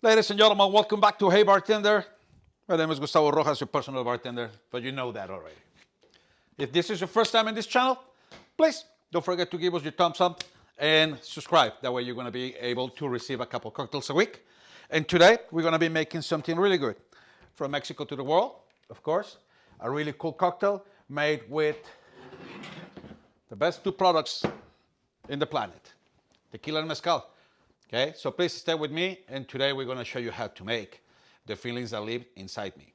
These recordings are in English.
Ladies and gentlemen, welcome back to Hey Bartender. My name is Gustavo Rojas, your personal bartender, but you know that already. If this is your first time in this channel, please don't forget to give us your thumbs up and subscribe. That way you're going to be able to receive a couple cocktails a week. And today we're going to be making something really good. From Mexico to the world, of course. A really cool cocktail made with the best two products in the planet, tequila and mezcal. Okay, so please stay with me, and today we're going to show you how to make the feelings that live inside me.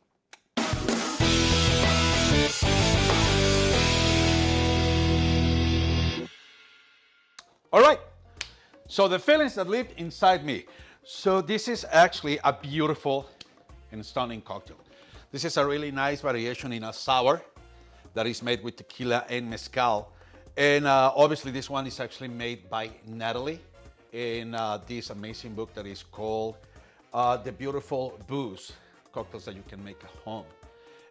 All right, so the feelings that live inside me. So this is actually a beautiful and stunning cocktail. This is a really nice variation in a sour that is made with tequila and mezcal. And obviously this one is actually made by Natalie in this amazing book that is called The Beautiful Booze, Cocktails That You Can Make at Home.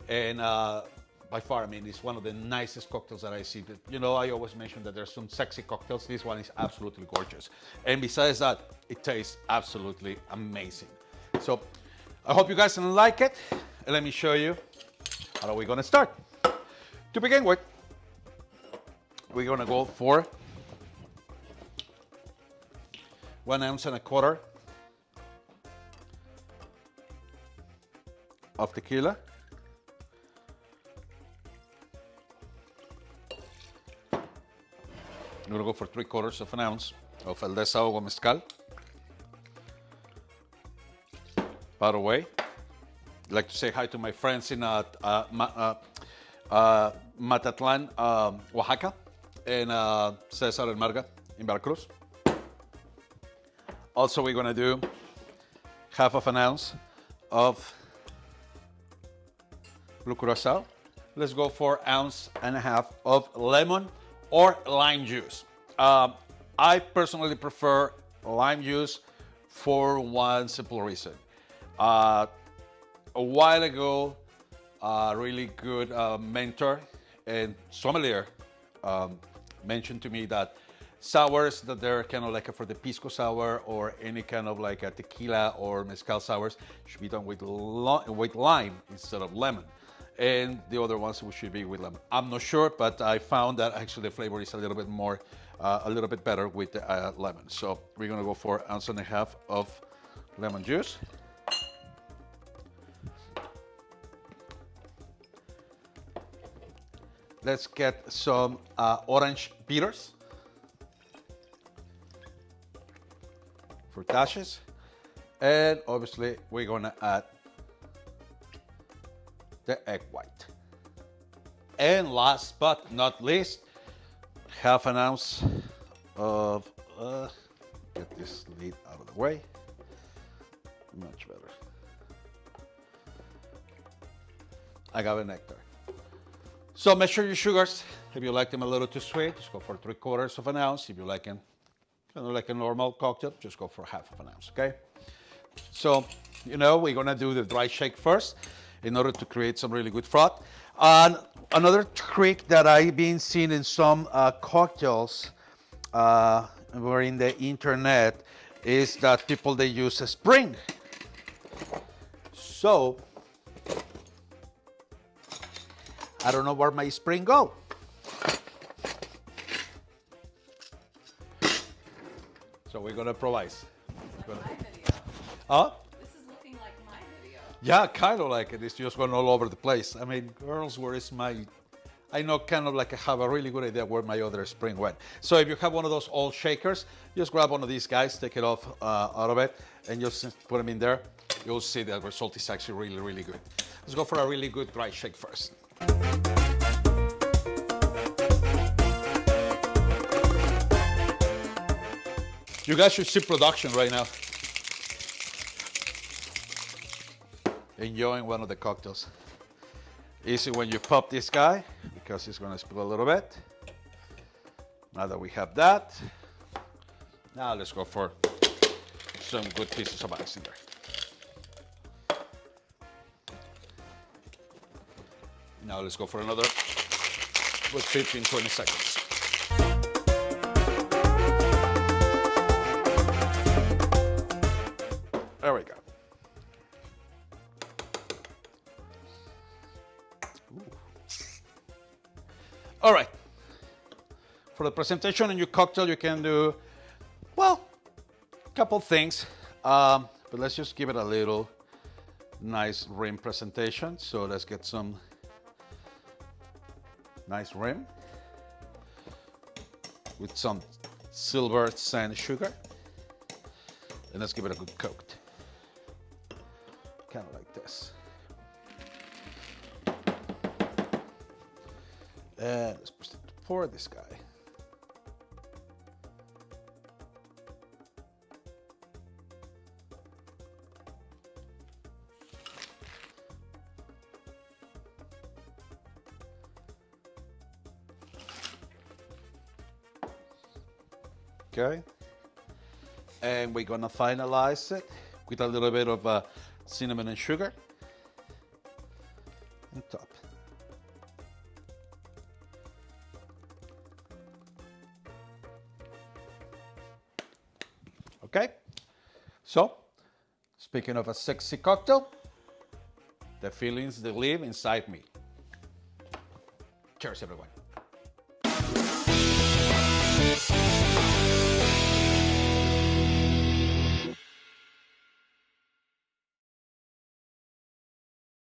And by far, I mean, it's one of the nicest cocktails that I see. You know, I always mention that there's some sexy cocktails. This one is absolutely gorgeous. And besides that, it tastes absolutely amazing. So I hope you guys like it. And let me show you how are we gonna start. To begin with, we're gonna go for 1 ounce and a quarter of tequila. I'm gonna go for 3/4 of an ounce of el desahogo mezcal. By the way, I'd like to say hi to my friends in Matatlan, Oaxaca, and Cesar and Marga in Veracruz. Also, we're gonna do 1/2 ounce of Blue Curacao. Let's go for 1.5 ounces of lemon or lime juice. I personally prefer lime juice for one simple reason. A while ago, a really good mentor and sommelier mentioned to me that sours that they're kind of like for the pisco sour or any kind of like a tequila or mezcal sours should be done with lime instead of lemon. And the other ones should be with lemon. I'm not sure, but I found that actually the flavor is a little bit more, a little bit better with the lemon. So we're gonna go for 1.5 ounces of lemon juice. Let's get some orange bitters for dashes. And obviously we're gonna add the egg white. And last but not least, 1/2 ounce of, get this lid out of the way, much better, Agave Nectar. So measure your sugars. If you like them a little too sweet, just go for 3/4 ounce. If you like them kind of like a normal cocktail, just go for 1/2 ounce, okay? So, you know, we're gonna do the dry shake first in order to create some really good froth. And another trick that I've been seeing in some cocktails or in the internet is that people, they use a spring. So, I don't know where my spring go. So we're gonna improvise. My video. Huh? This is looking like my video. Yeah, kind of like it. It's just going all over the place. I mean, girls, where is my... I know kind of like I have a really good idea where my other spring went. So if you have one of those old shakers, just grab one of these guys, take it off out of it, and just put them in there. You'll see the result is actually really, really good. Let's go for a really good dry shake first. You guys should see production right now. Enjoying one of the cocktails. Easy when you pop this guy because it's gonna spill a little bit. Now that we have that, now let's go for some good pieces of ice in there. Now let's go for another good 15, 20 seconds. There we go. All right. For the presentation in your cocktail, you can do, well, a couple things. But let's just give it a little nice rim presentation. So let's get some nice rim with some silver sand sugar. And let's give it a good coat. Kind of like this. And let's pour this guy. Okay. And we're gonna finalize it with a little bit of cinnamon and sugar on top. Okay, so speaking of a sexy cocktail, the feelings that live inside me. Cheers, everyone.